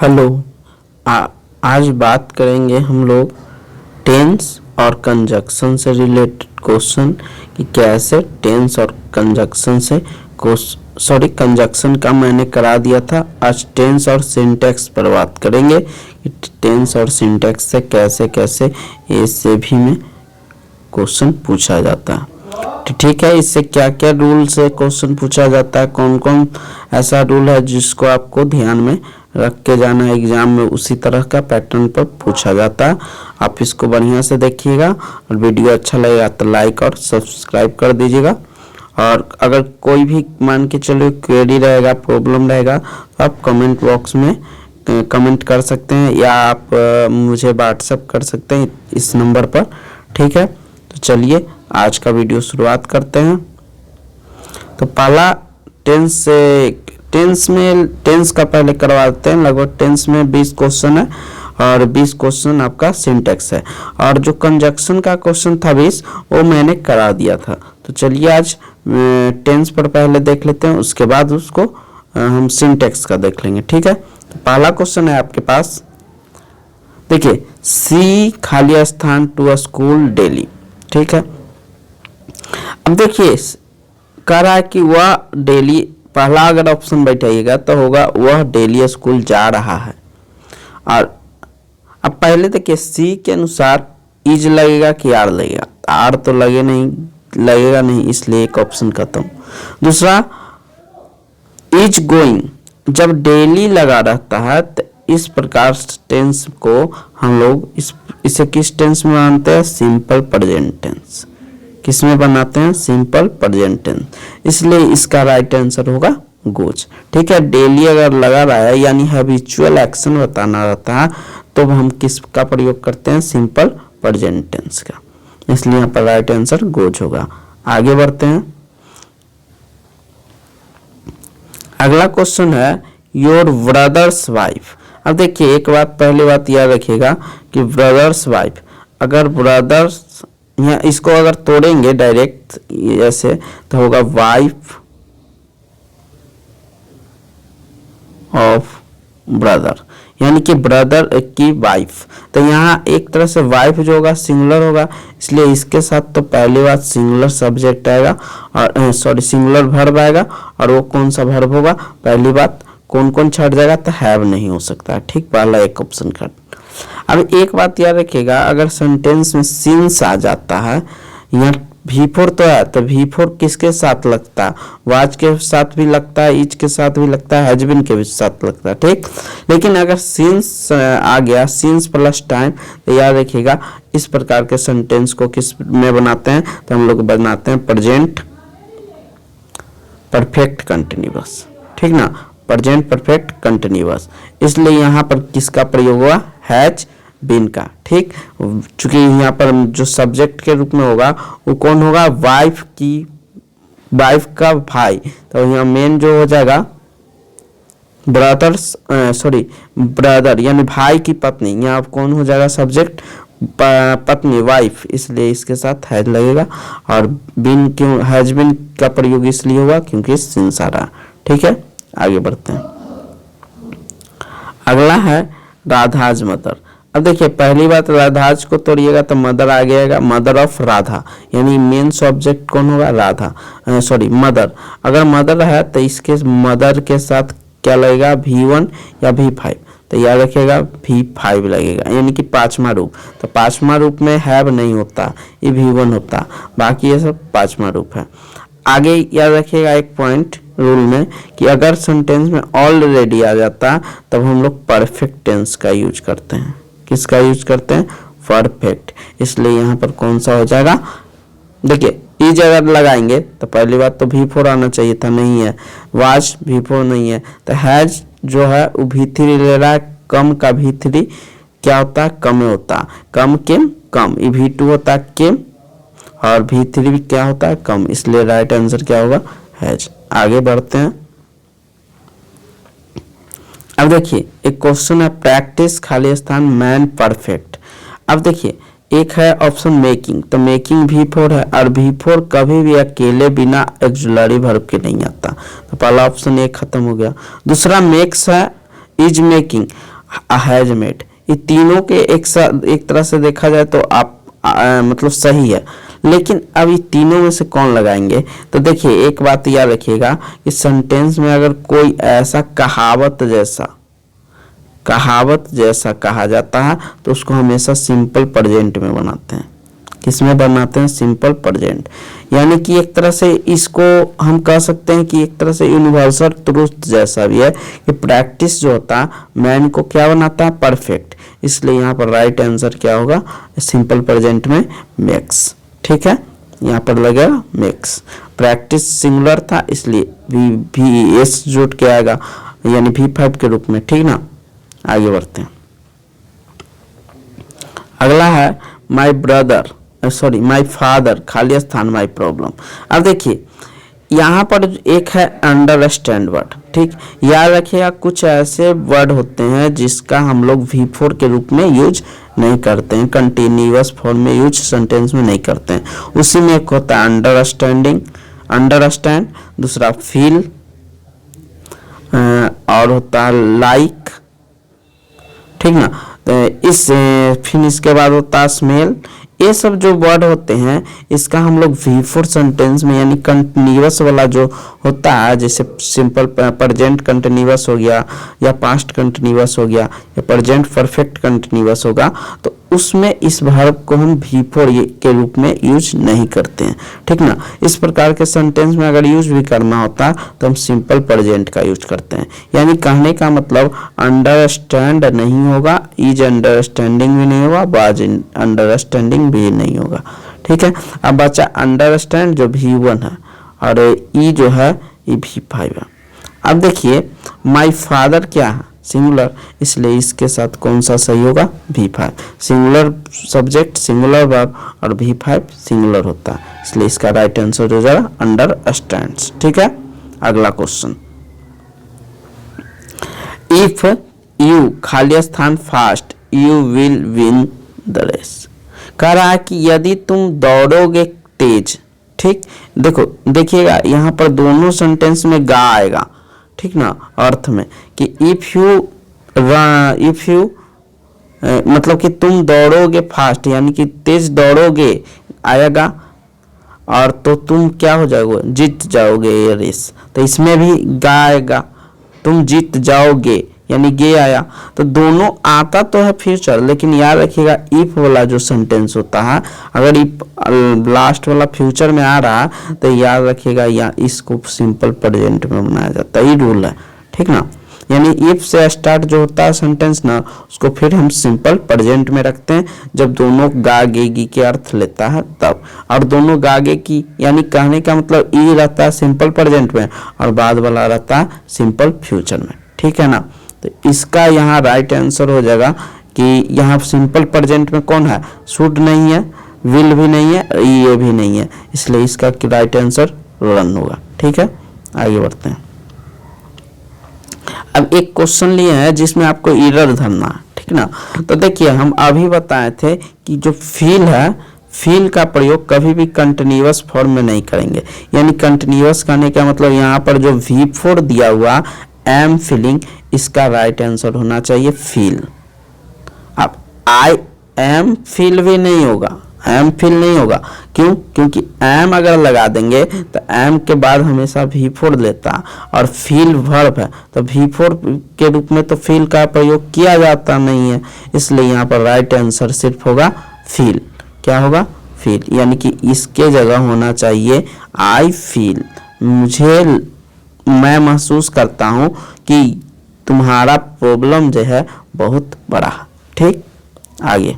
Hello. आज बात करेंगे हम लोग टेंस और कंजक्शन से रिलेटेड क्वेश्चन कि कैसे टेंस और कंजक्शन से कंजक्शन का मैंने करा दिया था। आज टेंस और सिंटैक्स पर बात करेंगे कि टेंस और सिंटैक्स से कैसे कैसे इससे भी में क्वेश्चन पूछा जाता है। ठीक है, इससे क्या क्या रूल से क्वेश्चन पूछा जाता है, कौन कौन ऐसा रूल है जिसको आपको ध्यान में रख के जाना है एग्जाम में, उसी तरह का पैटर्न पर पूछा जाता है। आप इसको बढ़िया से देखिएगा और वीडियो अच्छा लगेगा तो लाइक और सब्सक्राइब कर दीजिएगा। और अगर कोई भी मान के चलो क्वेरी रहेगा, प्रॉब्लम रहेगा तो आप कमेंट बॉक्स में कमेंट कर सकते हैं या आप मुझे व्हाट्सएप कर सकते हैं इस नंबर पर। ठीक है, तो चलिए आज का वीडियो शुरुआत करते हैं। तो पहला टेंस का पहले करवा देते हैं। लगभग टेंस में 20 क्वेश्चन है और 20 क्वेश्चन आपका सिंटैक्स है, और जो कंजक्शन का क्वेश्चन था 20 वो मैंने करा दिया था। तो चलिए आज टेंस पर पहले देख लेते हैं, उसके बाद उसको हम सिंटैक्स का देख लेंगे। ठीक है, तो पहला क्वेश्चन है आपके पास, देखिए, सी खाली स्थान टू अ स्कूल डेली। ठीक है, अब देखिए कह रहा है कि वह डेली, पहला अगर ऑप्शन बैठाइएगा तो होगा वह डेली स्कूल जा रहा है। और अब पहले देखिए सी के अनुसार इज लगेगा कि आर लगेगा, आर तो लगेगा नहीं, इसलिए एक ऑप्शन खत्म। दूसरा इज गोइंग, जब डेली लगा रहता है तो इस प्रकार टेंस को हम लोग इसे किस टेंस में मानते हैं, सिंपल प्रेजेंट टेंस। किस में बनाते हैं, सिंपल प्रेजेंट टेंस, इसलिए इसका राइट आंसर होगा गोज। ठीक है, डेली अगर लगा रहा है यानी हैबिचुअल एक्शन बताना रहता है तो हम किसका प्रयोग करते हैं, सिंपल प्रेजेंट टेंस का, इसलिए यहाँ पर राइट आंसर गोज होगा। आगे बढ़ते हैं, अगला क्वेश्चन है योर ब्रदर्स वाइफ। अब देखिए एक बात, पहली बात याद रखिएगा कि ब्रदर्स वाइफ, अगर ब्रदर्स यहाँ इसको अगर तोड़ेंगे डायरेक्ट ऐसे तो होगा वाइफ ऑफ ब्रदर, यानी कि ब्रदर की वाइफ। तो यहाँ एक तरह से वाइफ जो होगा सिंगुलर होगा, इसलिए इसके साथ तो पहली बात सिंगुलर सब्जेक्ट आएगा और सिंगुलर वर्ब आएगा, और वो कौन सा वर्ब होगा, पहली बात कौन कौन छट जाएगा, तो हैव नहीं हो सकता। ठीक, पहला एक ऑप्शन कट। अब एक बात याद रखिएगा, अगर सेंटेंस में सिंस आ जाता है, यहाँ V4 तो है, तो V4 किसके साथ लगता है, वाज के साथ भी लगता है, इज के साथ भी लगता है, हैज बीन के भी साथ लगता है। ठीक, लेकिन अगर सिंस आ गया, सिंस प्लस टाइम, तो याद रखिएगा इस प्रकार के सेंटेंस को किस में बनाते हैं, तो हम लोग बनाते हैं प्रेजेंट परफेक्ट कंटिन्यूअस। ठीक ना, प्रेजेंट परफेक्ट कंटिन्यूअस, इसलिए यहाँ पर किसका प्रयोग हुआ, हैज बीन का। ठीक, चूंकि यहाँ पर जो सब्जेक्ट के रूप में होगा वो कौन होगा, वाइफ का भाई, तो यहाँ मेन जो हो जाएगा ब्रदर यानी भाई की पत्नी, यहाँ कौन हो जाएगा सब्जेक्ट, पत्नी वाइफ, इसलिए इसके साथ हैज लगेगा। और बीन क्यों, हैज बीन का प्रयोग इसलिए हुआ क्योंकि सिंस आ रहा। ठीक है, आगे बढ़ते हैं, अगला है राधाज मदर। अब देखिए पहली बात, राधाज को तोड़िएगा तो मदर आ गएगा, मदर ऑफ राधा, यानी मेन सब्जेक्ट कौन होगा, राधा, मदर। अगर मदर है तो इसके मदर के साथ क्या लगेगा, V1 या V5, तो याद रखिएगा V5 लगेगा, यानी कि पांचवा रूप। तो पांचवा रूप में हैव नहीं होता, ये V1 होता, बाकी ये सब पांचवा रूप है। आगे याद रखिएगा एक पॉइंट रूल में कि अगर सेंटेंस में ऑलरेडी आ जाता है तब हम लोग परफेक्ट टेंस का यूज करते हैं। किसका यूज करते हैं, परफेक्ट, इसलिए यहाँ पर कौन सा हो जाएगा, देखिए इज अगर लगाएंगे तो पहली बात तो V4 आना चाहिए था, नहीं है, वाज V4 नहीं है, तो हैज जो है वो V3 ले रहा है, कम का V3 क्या होता है, कम होता, कम किम कम, ये V2 होता है किम, और V3 भी क्या होता है, कम, इसलिए राइट आंसर क्या होगा, हैज। आगे बढ़ते हैं, अब देखिए एक क्वेश्चन है प्रैक्टिस खाली स्थान मैन परफेक्ट। अब देखिए एक है ऑप्शन मेकिंग, तो मेकिंग V4 है, और V4 कभी भी अकेले बिना ऑक्सिलरी वर्ब के नहीं आता, तो पहला ऑप्शन एक खत्म हो गया। दूसरा मेक्स है, इज मेकिंग, हैज मेड, ये तीनों के एक तरह से देखा जाए तो आप मतलब सही है, लेकिन अब ये तीनों में से कौन लगाएंगे? तो देखिए एक बात याद रखिएगा कि सेंटेंस में अगर कोई ऐसा कहावत जैसा कहा जाता है तो उसको हमेशा सिंपल प्रेजेंट में बनाते हैं। किसमें बनाते हैं? Simple present. यानी कि एक तरह से इसको हम कह सकते हैं कि एक तरह से यूनिवर्सल ट्रूथ जैसा भी है कि प्रैक्टिस जो होता है मैन को क्या बनाता है? परफेक्ट। इसलिए यहाँ पर राइट आंसर क्या होगा? सिंपल प्रेजेंट में मेक्स। ठीक है, यहाँ पर लगेगा मेक्स। प्रैक्टिस सिंगुलर था इसलिए भी एस जोड़ के आएगा, यानी V5 के रूप में। ठीक ना, आगे बढ़ते हैं। अगला है माई फादर खाली स्थान माई प्रॉब्लम। अब देखिए यहाँ पर एक है अंडरस्टैंड वर्ड। ठीक, याद रखिएगा कुछ ऐसे वर्ड होते हैं जिसका हम लोग V4 के रूप में यूज नहीं करते हैं, कंटिन्यूअस फॉर्म में यूज सेंटेंस में नहीं करते हैं। उसी में एक होता है अंडरस्टैंड, दूसरा फील, और होता है लाइक। ठीक ना, फिर इसके बाद होता है स्मेल। ये सब जो वर्ड होते हैं इसका हम लोग V4 सेंटेंस में यानी कंटिन्यूअस वाला जो होता है, जैसे सिंपल प्रेजेंट कंटिन्यूअस हो गया या पास्ट कंटिन्यूअस हो गया या प्रेजेंट परफेक्ट कंटिन्यूअस होगा, तो उसमें इस वर्ब को हम V4 के रूप में यूज नहीं करते हैं। ठीक ना, इस प्रकार के सेंटेंस में अगर यूज भी करना होता तो हम सिंपल प्रेजेंट का यूज करते हैं। यानी कहने का मतलब अंडरस्टैंड नहीं होगा, इज अंडरस्टैंडिंग भी नहीं होगा, वाज अंडरस्टैंडिंग भी नहीं होगा। ठीक है, अब बचा अंडरस्टैंड जो V1 है और ई जो है ये V5 है। अब देखिए माई फादर क्या है? सिंगुलर, इसलिए इसके साथ कौन सा सही होगा? V5। Singular subject, singular verb और V5 सिंगुलर होता है, इसलिए इसका राइट आंसर हो जाएगा अंडरस्टैंड्स। ठीक है, अगला क्वेश्चन। इफ यू खाली स्थान fast you will win the race. कह रहा है कि यदि तुम दौड़ोगे तेज। ठीक, देखिएगा यहाँ पर दोनों सेंटेंस में गा आएगा। ठीक ना, अर्थ में कि इफ यू मतलब कि तुम दौड़ोगे फास्ट यानी कि तेज दौड़ोगे आएगा, और तो तुम क्या हो जाओगे? जीत जाओगे ये रेस। तो इसमें भी गा आएगा, तुम जीत जाओगे यानी गे आया। तो दोनों आता तो है फ्यूचर, लेकिन याद रखिएगा इफ वाला जो सेंटेंस होता है अगर इफ लास्ट वाला फ्यूचर में आ रहा है तो याद रखिएगा या इसको सिंपल प्रेजेंट में बनाया जाता है। ये रूल है। ठीक ना, यानी इफ से स्टार्ट जो होता है सेंटेंस ना उसको फिर हम सिंपल प्रेजेंट में रखते हैं जब दोनों गागेगी के अर्थ लेता है तब। और दोनों गागे की यानी कहने का मतलब ई रहता है सिंपल प्रेजेंट में और बाद वाला रहता है सिंपल फ्यूचर में। ठीक है ना, तो इसका यहाँ राइट आंसर हो जाएगा कि यहाँ सिंपल प्रेजेंट में कौन है? शुड नहीं है, विल भी नहीं है, ये भी नहीं है, इसलिए इसका राइट आंसर रन होगा। ठीक है, आगे बढ़ते हैं। अब एक क्वेश्चन लिए हैं जिसमें आपको एरर धरना है। ठीक ना, तो देखिए हम अभी बताए थे कि जो फील है, फील का प्रयोग कभी भी कंटिन्यूअस फॉर्म में नहीं करेंगे। यानी कंटिन्यूअस करने का मतलब यहाँ पर जो V4 दिया हुआ एम फीलिंग, इसका राइट आंसर होना चाहिए फील। अब आई एम फील भी नहीं होगा, एम फील नहीं होगा। क्यों? क्योंकि एम अगर लगा देंगे तो एम के बाद हमेशा V4 लेता और फील वर्ब है, तो V4 के रूप में तो फील का प्रयोग किया जाता नहीं है, इसलिए यहाँ पर राइट आंसर सिर्फ होगा फील। क्या होगा? फील। यानी कि इसके जगह होना चाहिए आई फील, मैं महसूस करता हूं कि तुम्हारा प्रॉब्लम जो है बहुत बड़ा है। ठीक, आगे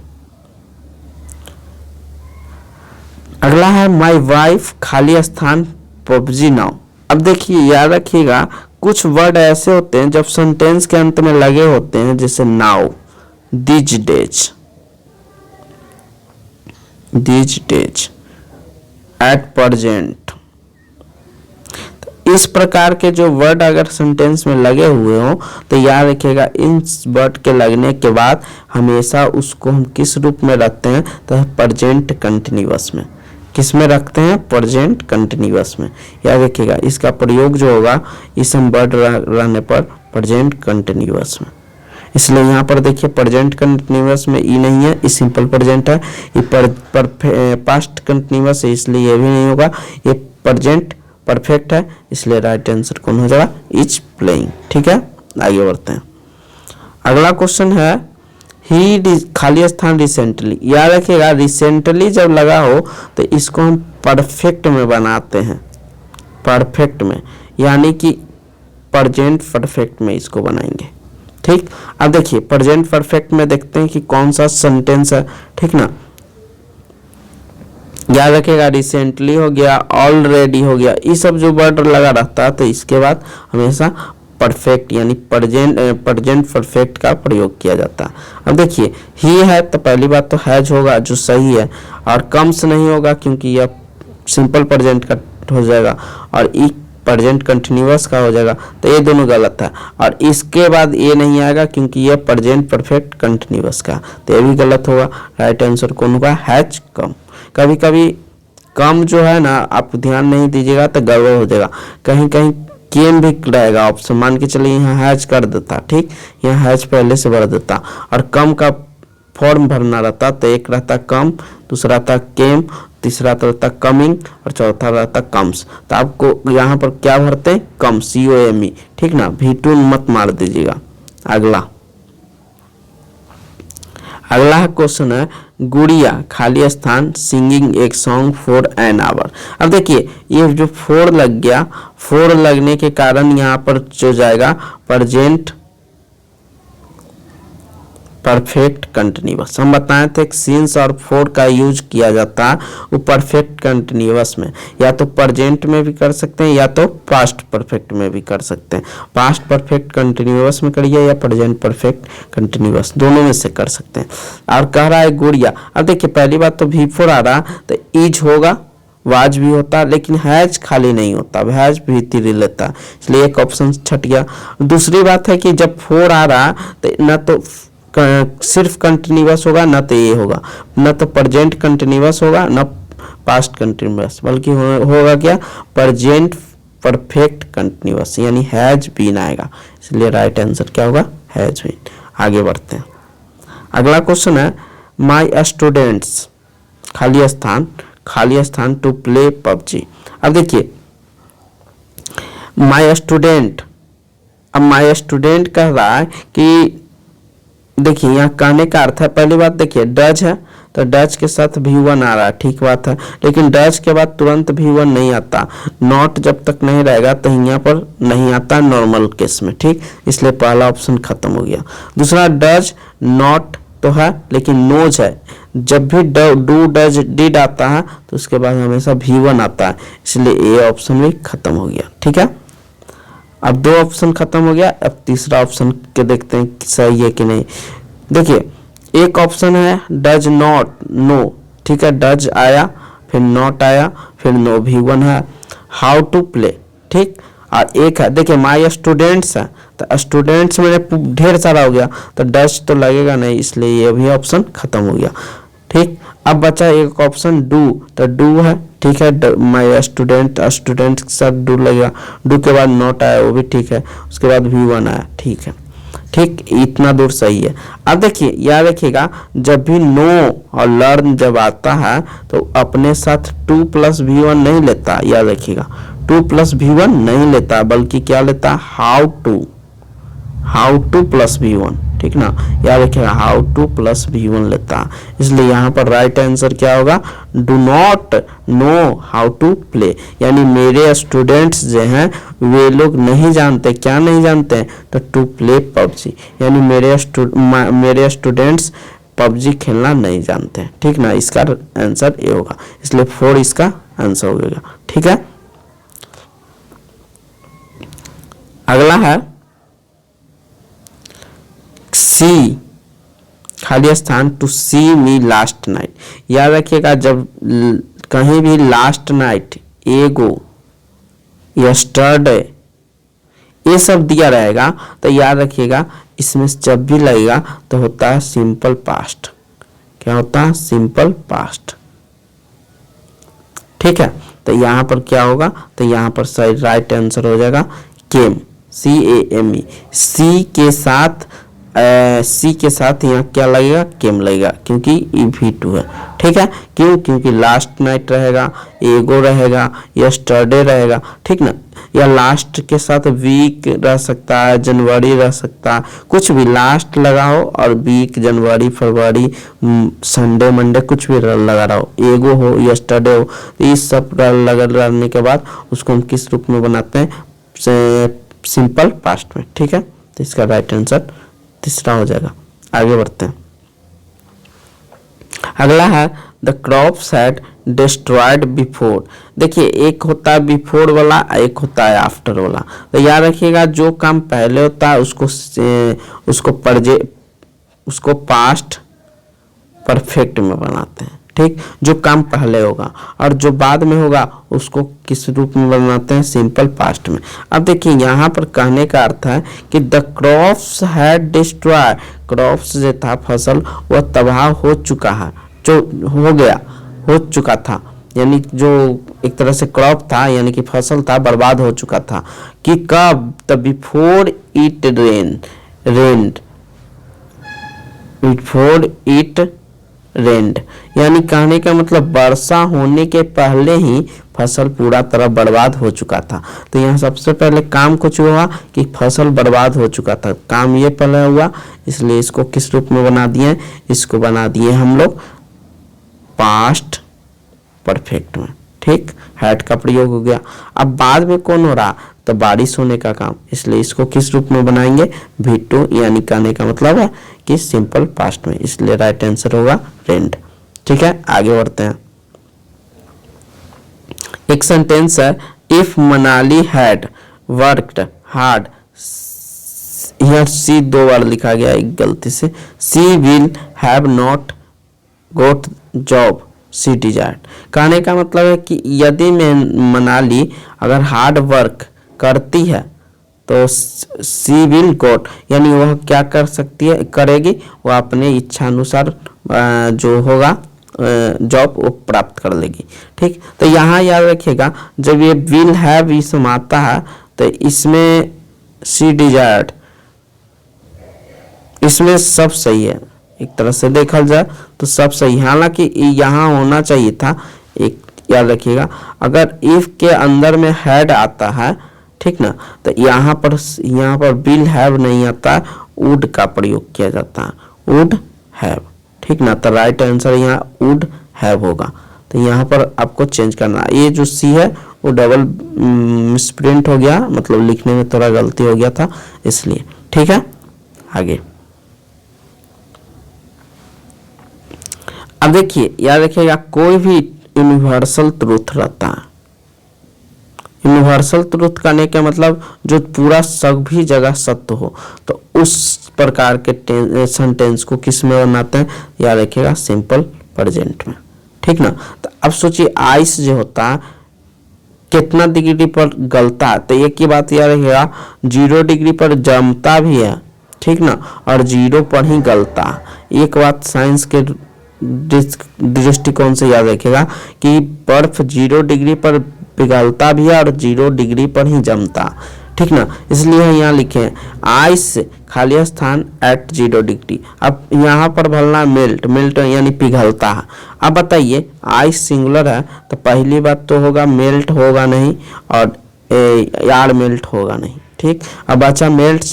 अगला है माई वाइफ खाली स्थान पबजी नाउ। अब देखिए याद रखिएगा कुछ वर्ड ऐसे होते हैं जब सेंटेंस के अंत में लगे होते हैं, जैसे now, these days, at present। इस प्रकार के जो वर्ड अगर सेंटेंस में लगे हुए हो तो याद रखिएगा इन वर्ड के लगने के बाद हमेशा उसको हम किस रूप में रखते हैं? तो प्रेजेंट कंटिन्यूअस में। किस में रखते हैं? प्रेजेंट कंटिन्यूअस में। याद रखिएगा इसका प्रयोग जो होगा इस वर्ड रहने पर प्रेजेंट कंटिन्यूअस में। इसलिए यहाँ पर देखिए प्रेजेंट कंटिन्यूअस में ई नहीं है, ये सिंपल प्रेजेंट है। ये पास्ट कंटिन्यूअस है, इसलिए ये भी नहीं होगा। ये प्रेजेंट परफेक्ट है, इसलिए राइट आंसर कौन हो जाएगा, इज प्लेइंग। ठीक है, आगे बढ़ते हैं। अगला क्वेश्चन है ही खाली स्थान रिसेंटली। याद रखिएगा रिसेंटली जब लगा हो तो इसको हम परफेक्ट में बनाते हैं, परफेक्ट में, यानी कि प्रेजेंट परफेक्ट में इसको बनाएंगे। ठीक, अब देखिए प्रेजेंट परफेक्ट में देखते हैं कि कौन सा सेंटेंस है। ठीक ना, याद रखिएगा रिसेंटली हो गया, ऑलरेडी हो गया, ये सब जो वर्ड लगा रहता है तो इसके बाद हमेशा परफेक्ट यानी प्रेजेंट परफेक्ट का प्रयोग किया जाता है। अब देखिए ही है तो पहली बात तो हैज होगा जो सही है, और कम्स नहीं होगा क्योंकि यह सिंपल प्रेजेंट का हो जाएगा, और ई प्रेजेंट कंटिन्यूअस का हो जाएगा, तो ये दोनों गलत है। और इसके बाद ये नहीं आएगा क्योंकि ये प्रेजेंट परफेक्ट कंटिन्यूअस का, तो ये भी गलत होगा। राइट आंसर कौन होगा, हैज कम। कभी कभी कम जो है ना आप ध्यान नहीं दीजिएगा तो गड़बड़ हो जाएगा, कहीं कहीं केम भी रहेगा ऑप्शन, मान के चलिए यहाँ हैज कर देता, ठीक, यहाँ हैज पहले से भर देता, और कम का फॉर्म भरना रहता तो एक रहता कम, दूसरा रहता केम, तीसरा रहता कमिंग, और चौथा रहता कम्स। तो आपको यहाँ पर क्या भरते हैं, कम, COME। ठीक ना, V2 मत मार दीजिएगा। अगला क्वेश्चन है गुड़िया खाली स्थान सिंगिंग एक सॉन्ग फॉर एन आवर। अब देखिए ये जो फोर लग गया, फोर लगने के कारण यहाँ पर जो जाएगा प्रेजेंट परफेक्ट कंटिन्यूअस। हम बताए थे सिंस और फोर का यूज किया जाता है वो परफेक्ट कंटिन्यूअस में, या तो प्रेजेंट में भी कर सकते हैं या तो पास्ट परफेक्ट में भी कर सकते हैं। पास्ट परफेक्ट कंटिन्यूअस में करिए या प्रेजेंट परफेक्ट कंटिन्यूअस, दोनों में से कर सकते हैं। और कह रहा है गुड़िया, अब देखिए पहली बात तो V4 आ रहा तो इज होगा, वाज भी होता, लेकिन हैज खाली नहीं होता, हैज भी तीर लेता, इसलिए एक ऑप्शन छट गया। दूसरी बात है कि जब 4 आ रहा तो न तो सिर्फ कंटिन्यूअस होगा, न तो ये होगा, न तो प्रेजेंट कंटिन्यूअस होगा, न पास्ट कंटिन्यूअस, बल्कि होगा क्या, प्रेजेंट परफेक्ट कंटिन्यूअस, यानी हैज बीन आएगा। इसलिए राइट आंसर क्या होगा, हैज बीन। आगे बढ़ते हैं। अगला क्वेश्चन है माय स्टूडेंट्स खाली स्थान टू प्ले PUBG। अब देखिए माय स्टूडेंट, अब माय स्टूडेंट कह रहा है कि देखिए यहाँ कहने का अर्थ है, पहली बात देखिए डज है तो डज के साथ V1 आ रहा है, ठीक बात है, लेकिन डज के बाद तुरंत V1 नहीं आता, नॉट जब तक नहीं रहेगा तो यहाँ पर नहीं आता नॉर्मल केस में, ठीक, इसलिए पहला ऑप्शन खत्म हो गया। दूसरा डज नॉट तो है लेकिन नोज है, जब भी डू डज डिड आता है तो उसके बाद हमेशा V1 आता है, इसलिए ये ऑप्शन भी खत्म हो गया। ठीक है, अब दो ऑप्शन खत्म हो गया, अब तीसरा ऑप्शन के देखते हैं सही है कि नहीं। देखिए एक ऑप्शन है डज नॉट नो, ठीक है, डज आया फिर नॉट आया फिर नो, V1 है। हाउ टू प्ले, ठीक, और एक है देखिए माय स्टूडेंट्स है तो स्टूडेंट्स में ढेर सारा हो गया तो डज तो लगेगा नहीं, इसलिए ये भी ऑप्शन खत्म हो गया। ठीक, अब बचा एक ऑप्शन डू, तो डू है, ठीक है, माय स्टूडेंट के साथ डू लगेगा, डू के बाद नॉट आया वो भी ठीक है, उसके बाद V1 आया, ठीक है, ठीक, इतना दूर सही है। अब देखिए याद रखिएगा जब भी नो और लर्न जब आता है तो अपने साथ 2 + V1 नहीं लेता, याद रखिएगा 2 + V1 नहीं लेता, बल्कि क्या लेता, हाउ टू + V1, ठीक ना, याद रखिएगा हाउ टू + V1 लेता, इसलिए यहाँ पर राइट आंसर क्या होगा, do not know how to play, यानी मेरे स्टूडेंट्स जो हैं वे लोग नहीं जानते, क्या नहीं जानते हैं, तो टू प्ले PUBG, यानी मेरे स्टूडेंट्स PUBG खेलना नहीं जानते हैं, ठीक ना, इसका आंसर ये होगा, इसलिए 4 इसका आंसर होगा। ठीक है, अगला है सी खाली स्थान to see me last night. याद रखिएगा जब कहीं भी लास्ट नाइट, एगो, यस्टरडे ये सब दिया रहेगा तो याद रखिएगा इसमें जब भी लगेगा तो होता है सिंपल पास्ट। क्या होता है, सिंपल पास्ट। ठीक है, तो यहाँ पर क्या होगा, तो यहाँ पर सही राइट आंसर हो जाएगा केम, CAME, सी के साथ यहाँ क्या लगेगा, केम लगेगा, क्योंकि EV2 है। ठीक है, क्यों, क्योंकि लास्ट नाइट रहेगा, एगो रहेगा, यस्टरडे रहेगा, ठीक ना, या लास्ट के साथ वीक रह सकता है, जनवरी रह सकता है, कुछ भी लास्ट लगाओ और वीक, जनवरी, फरवरी, संडे, मंडे, कुछ भी लगा रहा हो, एगो हो, यस्टरडे हो, इस सब लगाने के बाद उसको हम किस रूप में बनाते हैं, सिंपल पास्ट में। ठीक है, तो इसका राइट आंसर तीसरा हो जाएगा। आगे बढ़ते हैं। अगला है the crops had destroyed before. देखिए, एक होता है बिफोर वाला, एक होता है आफ्टर वाला। तो याद रखिएगा, जो काम पहले होता है उसको पास्ट परफेक्ट में बनाते हैं। ठीक, जो काम पहले होगा, और जो बाद में होगा उसको किस रूप में बनाते हैं, सिंपल पास्ट में। अब देखिए, यहाँ पर कहने का अर्थ है कि the crops had destroy, crops जो था फसल, वह तबाह हो चुका है, जो हो चुका था, यानी जो एक तरह से क्रॉप था, यानी कि फसल था, बर्बाद हो चुका था। कि कब, द बिफोर इट रेन्ड, यानी कहने का मतलब वर्षा होने के पहले ही फसल पूरा तरह बर्बाद हो चुका था। तो यहाँ सबसे पहले काम कुछ हुआ कि फसल बर्बाद हो चुका था, काम ये पहले हुआ, इसलिए इसको किस रूप में बना दिए, इसको बना दिए हम लोग पास्ट परफेक्ट में। ठीक, हैड का प्रयोग हो गया। अब बाद में कौन हो रहा, तो बारिश होने का काम, इसलिए इसको किस रूप में बनाएंगे, V2, यानी कहने का मतलब है कि सिंपल पास्ट में, इसलिए राइट आंसर होगा रेंड। ठीक है, आगे बढ़ते हैं। एक सेंटेंस है, if Manali had worked hard, यहाँ सी 2 बार लिखा गया एक गलती से, she will have not got job she desired. कहने का मतलब है कि यदि मनाली अगर हार्ड वर्क करती है तो सी विल गोट, यानी वह क्या कर सकती है, करेगी, वह अपने इच्छा अनुसार जो होगा जॉब वो प्राप्त कर लेगी। ठीक, तो यहाँ याद रखिएगा, जब ये विल हैव इसमें आता है तो इसमें सी डिजायर्ड, इसमें सब सही है, एक तरह से देखा जाए तो सब सही। हालांकि यहाँ होना चाहिए था, एक याद रखिएगा, अगर इफ के अंदर में हैड आता है, ठीक ना, तो यहाँ पर विल हैव नहीं आता, वुड का प्रयोग किया जाता है, वुड हैव। ठीक ना, तो राइट आंसर यहाँ वुड हैव होगा। तो यहाँ पर आपको चेंज करना, ये जो सी है वो डबल मिसप्रिंट हो गया, मतलब लिखने में थोड़ा गलती हो गया था, इसलिए। ठीक है, आगे। अब देखिए, याद रखिएगा, कोई भी यूनिवर्सल ट्रूथ रहता है। यूनिवर्सल ट्रूथ करने का मतलब जो पूरा सभी जगह सत्य हो, तो उस प्रकार के सेंटेंस को किस में बनाते हैं, याद रखिएगा, सिंपल प्रेजेंट में। ठीक ना, तो अब सोचिए, आइस जो होता है कितना डिग्री पर गलता है, तो एक ही बात याद रखिएगा, 0 डिग्री पर जमता भी है, ठीक ना, और 0 पर ही गलता है। एक बात साइंस के दृष्टिकोण से याद रखिएगा कि बर्फ 0 डिग्री पर पिघलता भी है और 0 डिग्री पर ही जमता, ठीक ना, इसलिए यहाँ लिखे आइस खाली स्थान एट 0 डिग्री। अब यहाँ पर भरना मेल्ट यानी पिघलता है। अब बताइए, आइस सिंगुलर है तो पहली बात तो होगा मेल्ट होगा नहीं, और यार मेल्ट होगा नहीं। ठीक, अब बचा मेल्ट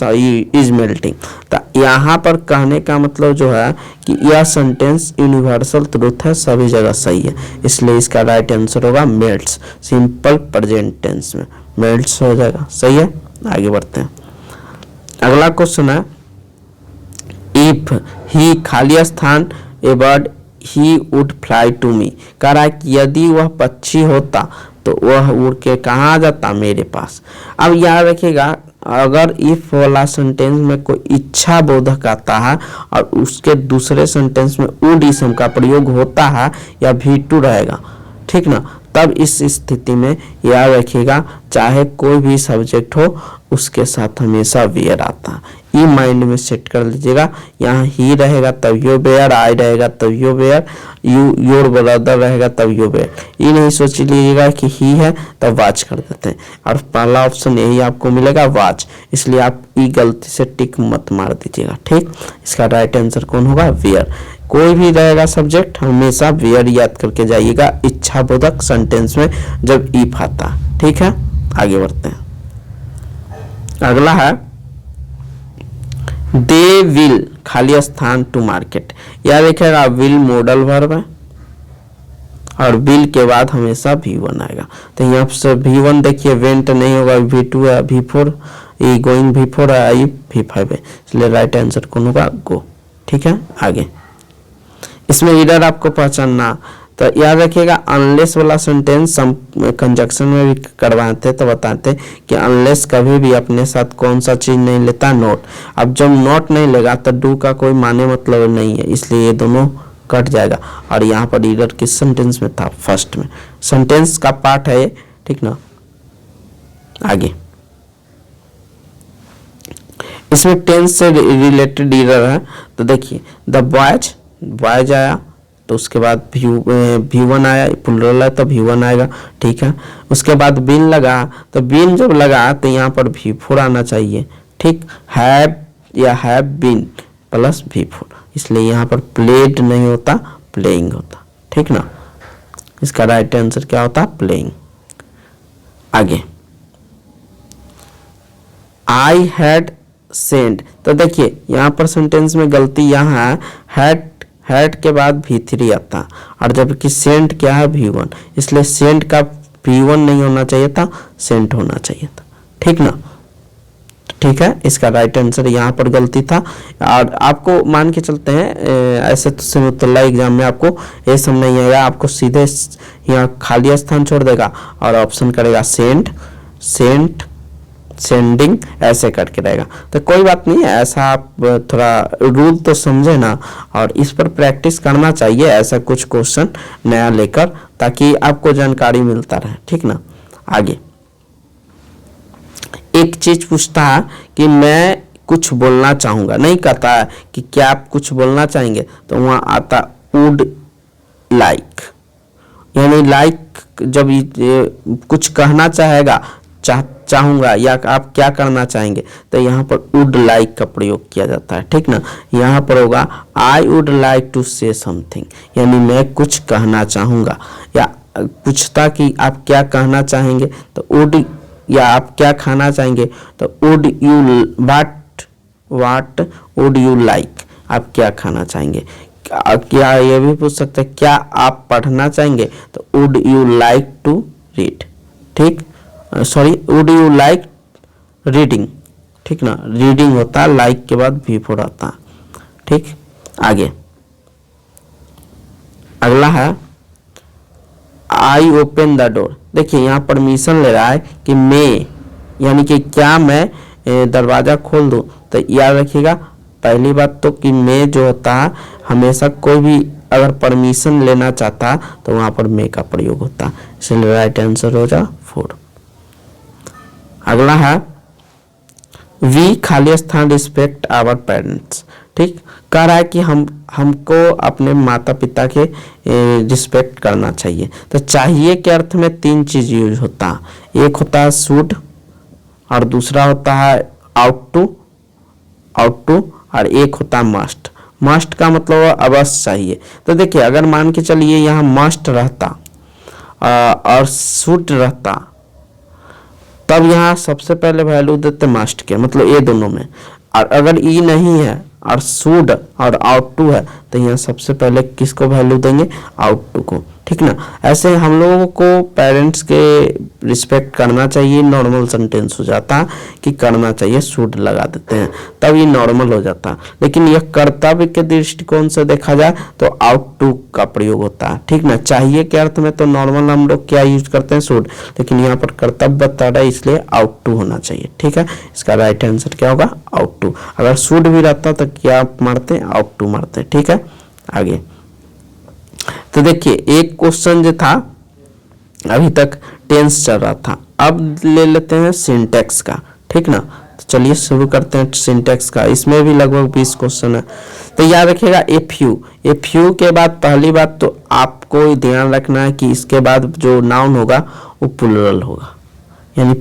इज मेल्टिंग। तो यहाँ पर कहने का मतलब जो है कि यह सेंटेंस यूनिवर्सल ट्रूथ है, सभी जगह सही है, इसलिए इसका राइट आंसर होगा मेल्ट्स, सिंपल प्रेजेंट टेंस में मेल्ट्स हो जाएगा। सही है, आगे बढ़ते हैं। अगला क्वेश्चन है, इफ ही खाली स्थान a bird he would fly to me. कह रहा है कि यदि वह पक्षी होता तो वह उड़ के कहाँ आ जाता, मेरे पास। अब याद रखिएगा, अगर इफ वाला सेंटेंस में कोई इच्छा बोधक आता है और उसके दूसरे सेंटेंस में वुड इसम का प्रयोग होता है या V2 रहेगा, ठीक ना, तब इस स्थिति में याद रखिएगा, चाहे कोई भी सब्जेक्ट हो, उसके साथ हमेशा वेयर आता है। ये माइंड में सेट कर लीजिएगा। यहाँ ही रहेगा तब यो वेयर, आई रहेगा तब यो वेयर, योर ब्रदर रहेगा तब यो वेयर। ये नहीं सोच लीजिएगा कि ही है तब वॉच कर देते हैं, और पहला ऑप्शन यही आपको मिलेगा वॉच, इसलिए आप ये गलती से टिक मत मार दीजिएगा। ठीक, इसका राइट आंसर कौन होगा? वेयर। कोई भी रहेगा सब्जेक्ट हमेशा वेयर याद करके जाइएगा इच्छाबोधक सेंटेंस में जब इफ आता। ठीक है, आगे बढ़ते हैं। अगला है दे विल, खाली स्थान टू मार्केट। यह देखिएगा विल मॉडल वर्ब है और विल के बाद हमेशा V1 आएगा। तो यहाँ से V1 देखिए वेंट नहीं होगा, V2 है, V4 ये गोइंग, V4 है, आई V5 है, इसलिए राइट आंसर कौन होगा? गो। ठीक है, आगे इसमें इधर आपको पहचानना, तो याद रखिएगा अनलेस वाला सेंटेंस हम कंजक्शन में भी करवाते तो बताते कि अनलेस कभी भी अपने साथ कौन सा चीज नहीं लेता? नोट। अब जब नोट नहीं लेगा तो डू का कोई माने मतलब नहीं है, इसलिए ये दोनों कट जाएगा। और यहाँ पर इधर किस सेंटेंस में था? फर्स्ट में। सेंटेंस का पार्ट है ये, ठीक ना। आगे इसमें टेंस से रिलेटेड इधर है, तो देखिए द बॉयज आया तो उसके बाद V1 आया, प्लूरल है तो V1 आएगा। ठीक है, उसके बाद बीन लगा तो बीन जब लगा तो यहाँ पर V4 आना चाहिए। ठीक, हैव या हैव बीन प्लस V4, इसलिए यहाँ पर प्लेड नहीं होता, प्लेइंग होता। ठीक ना, इसका राइट आंसर क्या होता? प्लेइंग। आगे आई हैड सेंड, तो देखिए यहाँ पर सेंटेंस में गलती यहाँ है, हैड के बाद V3 आता, और जबकि सेंट क्या है? V1, इसलिए सेंट का V1 नहीं होना चाहिए था, सेंट होना चाहिए था। ठीक ना, ठीक है, इसका राइट आंसर यहाँ पर गलती था। और आपको मान के चलते हैं ऐसे तो सिमुतल्ला एग्जाम में आपको ये सब नहीं आएगा, आपको सीधे यहाँ खाली स्थान छोड़ देगा और ऑप्शन करेगा सेंट, सेंट, सेंडिंग, ऐसे करके रहेगा। तो कोई बात नहीं है, ऐसा आप थोड़ा रूल तो समझे ना, और इस पर प्रैक्टिस करना चाहिए ऐसा कुछ क्वेश्चन नया लेकर, ताकि आपको जानकारी मिलता रहे। ठीक ना, आगे एक चीज पूछता है कि मैं कुछ बोलना चाहूंगा, नहीं कहता है कि क्या आप कुछ बोलना चाहेंगे, तो वहां आता वुड लाइक, यानी लाइक जब कुछ कहना चाहेगा, चाहूंगा या आप क्या करना चाहेंगे, तो यहाँ पर वुड लाइक का प्रयोग किया जाता है। ठीक ना, यहाँ पर होगा I would like to say something, यानी मैं कुछ कहना चाहूंगा। या पूछता कि आप क्या कहना चाहेंगे, तो वुड, या आप क्या खाना चाहेंगे, तो would you, what would you like, आप क्या खाना चाहेंगे। क्या ये भी पूछ सकते हैं क्या आप पढ़ना चाहेंगे, तो would you like to read. ठीक, sorry, would you like reading. ठीक ना, रीडिंग होता है, लाइक के बाद V4 आता है। ठीक, आगे अगला है आई ओपन द डोर। देखिए यहाँ परमिशन ले रहा है कि मैं, यानी कि क्या मैं दरवाजा खोल दूं, तो याद रखिएगा पहली बात तो कि मैं जो होता है हमेशा कोई भी अगर परमिशन लेना चाहता तो वहां पर मैं का प्रयोग होता, इसलिए राइट आंसर हो जा 4। अगला है वी खाली स्थान रिस्पेक्ट आवर पेरेंट्स। ठीक, कह रहा है कि हमको अपने माता पिता के रिस्पेक्ट करना चाहिए। तो चाहिए के अर्थ में 3 चीज यूज होता है, एक होता है शुड, और दूसरा होता है आउट टू, और एक होता है मस्ट। मस्ट का मतलब अवश्य चाहिए। तो देखिए अगर मान के चलिए यहाँ मस्ट रहता और शुड रहता, तब यहाँ सबसे पहले वैल्यू देते मस्ट के, मतलब ये दोनों में। और अगर ई नहीं है और शुड और आउट टू है, तो यहाँ सबसे पहले किसको वैल्यू देंगे? आउट टू को। ठीक ना, ऐसे हम लोगों को पेरेंट्स के रिस्पेक्ट करना चाहिए, नॉर्मल सेंटेंस हो जाता कि करना चाहिए, शुड लगा देते हैं तब ये नॉर्मल हो जाता। लेकिन यह कर्तव्य के दृष्टिकोण से देखा जाए तो आउट टू का प्रयोग होता है। ठीक ना, चाहिए के अर्थ में तो नॉर्मल हम लोग क्या यूज करते हैं? शुड, लेकिन यहाँ पर कर्तव्य बता रहा है इसलिए आउट टू होना चाहिए। ठीक है, इसका राइट आंसर क्या होगा? Out to. अगर शुड भी रहता तो क्या मारते हैं? आउट टू मारते। ठीक है, आगे तो देखिए एक क्वेश्चन जो था अभी तक टेंस चल रहा था, अब ले लेते हैं सिंटेक्स का। ठीक ना। तो चलिए शुरू करते हैं सिंटेक्स का। इसमें भी लगभग 20 क्वेश्चन है। तो याद रखिएगा एफ यू के बाद पहली बात तो आपको ध्यान रखना है कि इसके बाद जो नाउन होगा वो प्लुरल होगा, यानी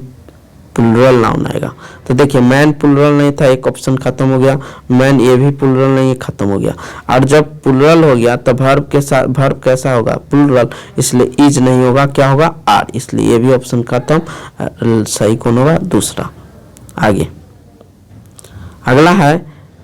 प्लुरल नाउन आएगा। तो देखिए मैन प्लुरल नहीं था, एक ऑप्शन खत्म हो गया। मैन ये भी प्लुरल नहीं है, खत्म हो गया। और जब प्लुरल हो गया तो वर्ब के साथ वर्ब कैसा होगा, प्लुरल, इसलिए इज नहीं होगा, क्या होगा, आर, इसलिए ये भी ऑप्शन खत्म। सही कौन होगा, दूसरा। आगे अगला है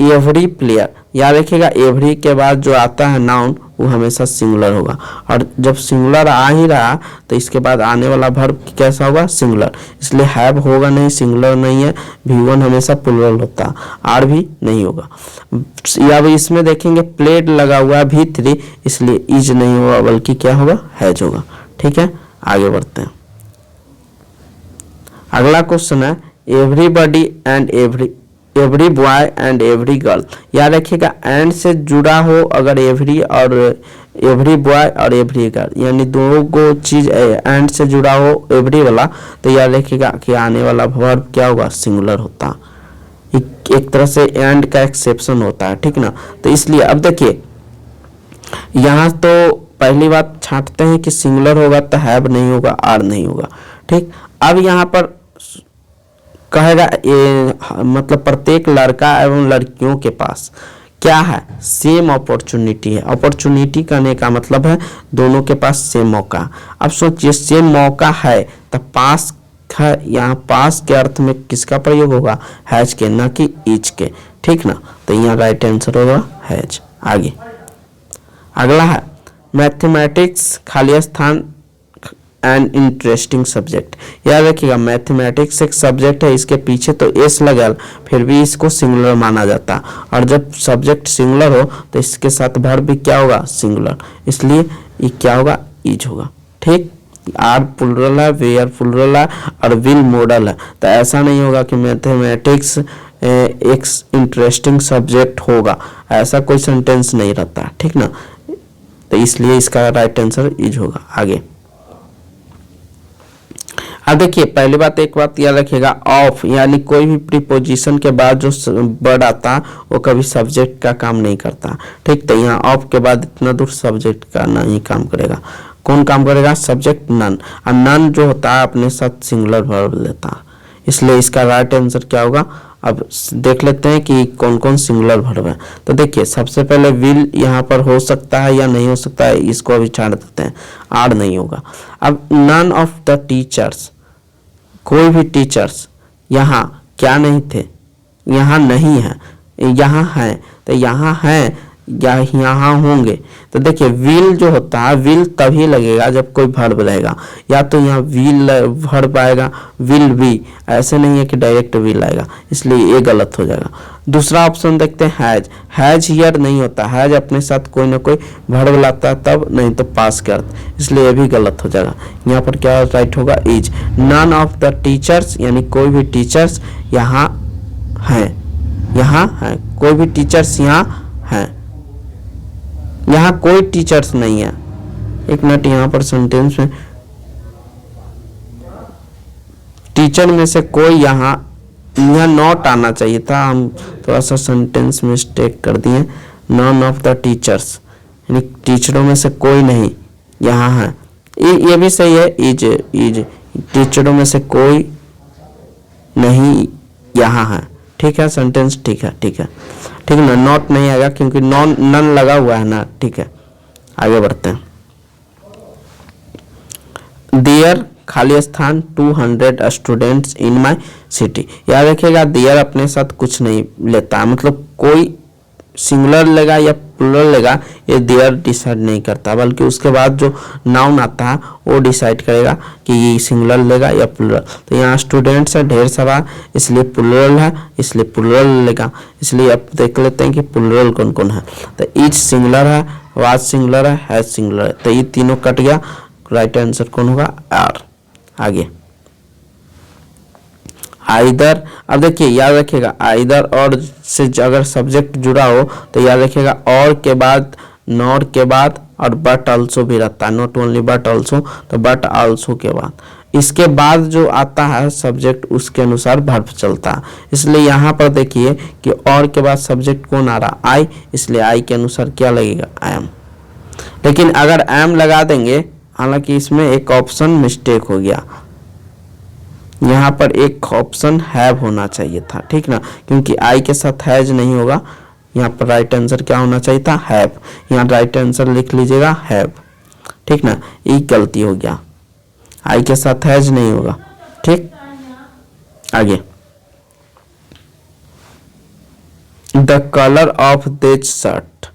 एवरी प्लेयर। याद रखिएगा एवरी के बाद जो आता है नाउन वो हमेशा सिंगुलर होगा, और जब सिंगुलर आ ही रहा तो इसके बाद आने वाला वर्ब कैसा होगा, सिंगुलर, इसलिए हैव होगा नहीं, सिंगुलर नहीं है। V1 हमेशा प्लुरल होता है, आर भी नहीं होगा। या इसमें देखेंगे प्लेड लगा हुआ है V3, इसलिए इज नहीं होगा बल्कि क्या होगा, हैज होगा। ठीक है, आगे बढ़ते हैं। अगला क्वेश्चन है everybody and every boy and every girl. याद रखिएगा एंड से जुड़ा हो अगर एवरी और एवरी बॉय और एवरी गर्ल, यानी दोनों को चीज एंड से जुड़ा हो एवरी वाला, तो याद रखिएगा कि आने वाला वर्ब क्या होगा, सिंगुलर होता। एक तरह से एंड का एक्सेप्शन होता है, ठीक ना। तो इसलिए अब देखिए यहाँ तो पहली बात छांटते हैं कि सिंगुलर होगा तो हैव नहीं होगा, आर नहीं होगा। ठीक, अब यहाँ पर कहेगा मतलब प्रत्येक लड़का एवं लड़कियों के पास क्या है, सेम अपॉर्चुनिटी है। अपॉर्चुनिटी करने का मतलब है दोनों के पास सेम मौका। अब सोचिए सेम मौका है तो पास है, यहाँ पास के अर्थ में किसका प्रयोग होगा, हैज के, ना कि इज के। ठीक ना, तो यहाँ राइट आंसर होगा हैज। आगे अगला है मैथमेटिक्स खाली स्थान एंड इंटरेस्टिंग सब्जेक्ट। याद रखिएगा मैथमेटिक्स एक सब्जेक्ट है, इसके पीछे तो एस लगा फिर भी इसको सिंगुलर माना जाता, और जब सब्जेक्ट सिंगुलर हो तो इसके साथ वर्ब भी क्या होगा, सिंगुलर, इसलिए ये क्या होगा, इज होगा। ठीक, आर प्लुरल है, वेयर प्लुरल है और विल मॉडल है। तो ऐसा नहीं होगा कि मैथमेटिक्स एक इंटरेस्टिंग सब्जेक्ट होगा, ऐसा कोई सेंटेंस नहीं रहता। ठीक ना, तो इसलिए इसका राइट आंसर इज होगा। आगे अब देखिए पहली बात, एक बात याद रखिएगा ऑफ, यानी कोई भी प्रीपोजिशन के बाद जो वर्ड आता वो कभी सब्जेक्ट का काम नहीं करता। ठीक, तो यहाँ ऑफ के बाद इतना दूर सब्जेक्ट का नहीं काम करेगा। कौन काम करेगा, सब्जेक्ट नन, और नन जो होता है अपने साथ सिंगुलर वर्ब लेता है, इसलिए इसका राइट आंसर क्या होगा। अब देख लेते हैं कि कौन कौन सिंगुलर वर्ब है। तो देखिए सबसे पहले विल यहाँ पर हो सकता है या नहीं हो सकता है, इसको अभी छाड़ देते हैं, आर नहीं होगा। अब नन ऑफ द टीचर्स, कोई भी टीचर्स यहाँ क्या नहीं थे, यहाँ नहीं है, यहाँ है, तो यहाँ है या यहाँ होंगे। तो देखिए विल जो होता है, विल तभी लगेगा जब कोई वर्ब रहेगा, या तो यहाँ विल वर्ब आएगा, विल बी, ऐसे नहीं है कि डायरेक्ट विल आएगा, इसलिए ये गलत हो जाएगा। दूसरा ऑप्शन देखते हैं हैज। हैज हियर नहीं होता, हैज अपने साथ कोई ना कोई वर्ब लाता है तब, नहीं तो पास के अर्थ, इसलिए ये भी गलत हो जाएगा। यहाँ पर क्या राइट होगा, is. None of the teachers, यानी कोई भी टीचर्स यहाँ है, यहाँ है, कोई भी टीचर्स यहाँ है, यहाँ कोई टीचर्स नहीं है। एक मिनट, यहाँ पर सेंटेंस में टीचर में से कोई यहाँ नॉट आना चाहिए था, हम थोड़ा सा सेंटेंस मिस्टेक कर दिए। नन ऑफ द टीचर्स, यानी टीचरों में से कोई नहीं यहाँ है, ये भी सही है, इज टीचरों में से कोई नहीं यहाँ है। ठीक है, सेंटेंस ठीक है, ठीक है, ठीक है ना, नॉट नहीं आएगा क्योंकि नन लगा हुआ है ना। ठीक है, आगे बढ़ते हैं। देयर खाली स्थान 200 स्टूडेंट्स इन माय सिटी। याद रखिएगा देयर अपने साथ कुछ नहीं लेता, मतलब कोई सिंगुलर लेगा या प्लुरल लेगा ये देयर डिसाइड नहीं करता, बल्कि उसके बाद जो नाउन आता है वो डिसाइड करेगा कि ये सिंगुलर लेगा या प्लुरल। तो यहाँ स्टूडेंट्स है ढेर सारा, इसलिए प्लुरल है, इसलिए प्लुरल लेगा। इसलिए अब देख लेते हैं कि प्लुरल कौन कौन है। तो ईच सिंगुलर है, वाज सिंगुलर है, हैज सिंगुलर है, तो ये तीनों कट गया, राइट आंसर कौन होगा, आर। आगे आइदर। अब देखिए याद रखिएगा आइदर और से अगर सब्जेक्ट जुड़ा हो तो याद रखिएगा और के बाद, नॉर के बाद और बट आल्सो भी रहता है, नॉट ओनली बट आल्सो, तो बट आल्सो के बाद। इसके बाद जो आता है सब्जेक्ट उसके अनुसार वर्ब चलता है। इसलिए यहाँ पर देखिए कि और के बाद सब्जेक्ट कौन आ रहा, आई, इसलिए आई के अनुसार क्या लगेगा, एम। लेकिन अगर एम लगा देंगे, हालांकि इसमें एक ऑप्शन मिस्टेक हो गया, यहाँ पर एक ऑप्शन हैव होना चाहिए था, ठीक ना, क्योंकि आई के साथ हैज नहीं होगा। यहाँ पर राइट आंसर क्या होना चाहिए था, हैव। यहाँ राइट आंसर लिख लीजिएगा हैव, ठीक ना, ये गलती हो गया, आई के साथ हैज नहीं होगा, ठीक। आगे, the colour of this shirt,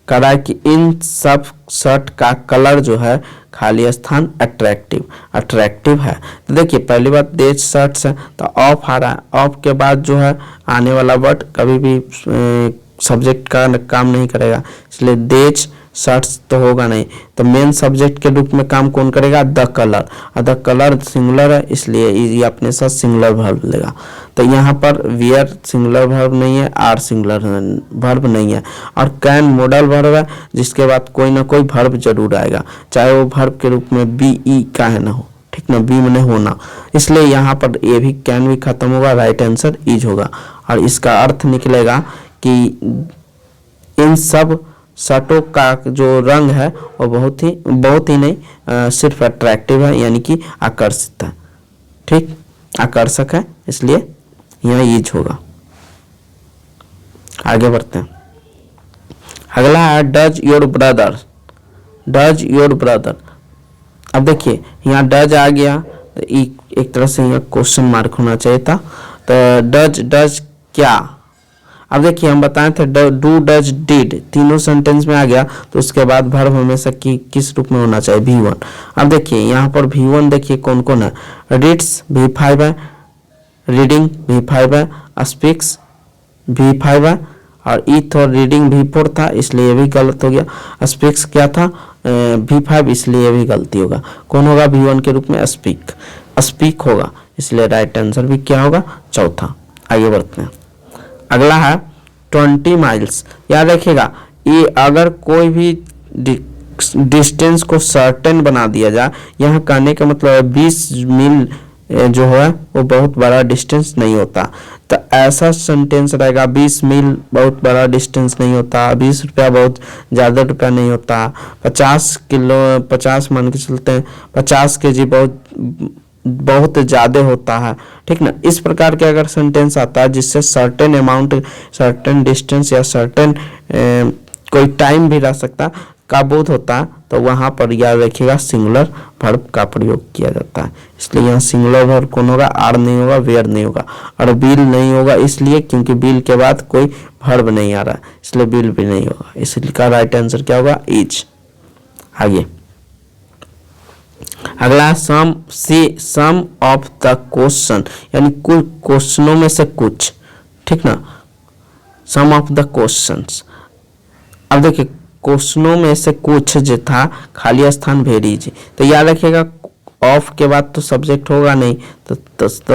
कह रहा है कि इन सब शर्ट का कलर जो है खाली स्थान अट्रैक्टिव है। तो देखिए पहली बात दिस शर्ट्स है तो ऑफ आ रहा है, ऑफ के बाद जो है आने वाला वर्ड कभी भी सब्जेक्ट का काम नहीं करेगा, इसलिए दिस शर्ट्स तो होगा नहीं, तो मेन सब्जेक्ट के रूप में काम कौन करेगा, द कलर, और द कलर सिंगुलर है इसलिए ये अपने साथ सिंगुलर वर्ब लेगा। तो यहाँ पर वियर सिंगुलर वर्ब नहीं है, आर सिंगुलर वर्ब नहीं है, और कैन मॉडल वर्ब है जिसके बाद कोई ना कोई वर्ब जरूर आएगा, चाहे वो वर्ब के रूप में बी ई का है ना हो, ठीक ना, बी में होना, इसलिए यहाँ पर ये भी कैन भी खत्म होगा, राइट आंसर इज होगा। और इसका अर्थ निकलेगा कि इन सब शर्टों का जो रंग है वो बहुत ही नहीं सिर्फ अट्रैक्टिव है, यानी कि आकर्षित है, ठीक, आकर्षक है, इसलिए यहाँ यूज होगा। आगे बढ़ते हैं, अगला है does your brother, does your brother. अब देखिए यहाँ डज आ गया तो एक तरह से यहाँ क्वेश्चन मार्क होना चाहिए था, तो डज क्या, अब देखिए हम बताए थे डू डज डिड, तीनों सेंटेंस में आ गया तो उसके बाद वर्ब हमेशा किस रूप में होना चाहिए, V1। अब देखिए यहाँ पर V1 देखिए कौन कौन है, रीड्स V5 है, रीडिंग V5 है, स्पीक्स V5 है, और ईथ और रीडिंग V4 था इसलिए ये भी गलत हो गया, स्पीक्स क्या था V5 इसलिए ये भी गलती होगा, कौन होगा V1 के रूप में, स्पीक होगा, इसलिए राइट आंसर भी क्या होगा, चौथा। आगे बढ़ते हैं, अगला है 20 माइल्स। याद रखिएगा ये अगर कोई भी डिस्टेंस को सर्टेन बना दिया जाए, यहाँ कहने का मतलब है 20 मील जो है वो बहुत बड़ा डिस्टेंस नहीं होता, तो ऐसा सेंटेंस रहेगा 20 मील बहुत बड़ा डिस्टेंस नहीं होता, 20 रुपया बहुत ज़्यादा रुपया नहीं होता, 50 किलो 50 मान के चलते हैं 50 केजी बहुत ज़्यादा होता है, ठीक ना। इस प्रकार के अगर सेंटेंस आता है जिससे सर्टेन अमाउंट, सर्टेन डिस्टेंस या सर्टेन कोई टाइम भी रह सकता का बोध होता है, तो वहाँ पर याद रखिएगा सिंगुलर वर्ब का प्रयोग किया जाता है। इसलिए यहाँ सिंगुलर वर्ब कौन होगा, आर नहीं होगा, वेयर नहीं होगा, और बिल नहीं होगा इसलिए क्योंकि बिल के बाद कोई वर्ब नहीं आ रहा है, इसलिए बिल भी नहीं होगा, इसलिए का राइट आंसर क्या होगा, इज। आगे अगला सम ऑफ द क्वेश्चन, यानी कुछ क्वेश्चनों में से कुछ, ठीक ना, सम ऑफ द क्वेश्चंस। अब देखिए क्वेश्चनों में से कुछ जो था खाली स्थान भेज, तो याद रखिएगा ऑफ के बाद तो सब्जेक्ट होगा नहीं, तो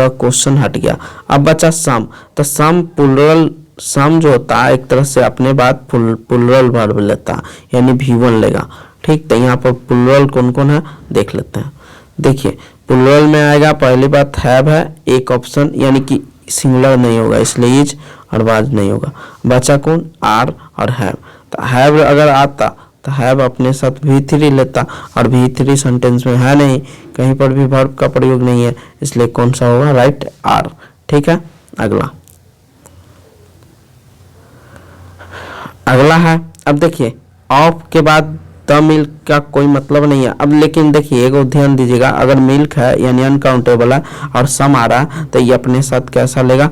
क्वेश्चन हट गया। अब बचा सम, तो सम प्लुरल, सम जो होता है एक तरह से अपने बाद प्लुरल वर्ब लेता है, यानी V1 लेगा, ठीक। तो यहाँ पर प्लुरल कौन कौन है देख लेते हैं। देखिए प्लुरल में आएगा, पहली बात हैव है, एक ऑप्शन यानी कि सिंगुलर नहीं होगा इसलिए इज, और वाज नहीं होगा, बचा कौन, आर और हैव। तो हैव अगर आता तो हैव अपने साथ V3 लेता, और V3 सेंटेंस में है नहीं, कहीं पर भी वर्ब का प्रयोग नहीं है, इसलिए कौन सा होगा, राइट, आर, ठीक है। अगला है, अब देखिए ऑफ के बाद द मिल्क का कोई मतलब नहीं है। अब लेकिन देखिए एक ध्यान दीजिएगा, अगर मिल्क है यानी अनकाउंटेबल है और सम आ रहा है तो ये अपने साथ कैसा लेगा,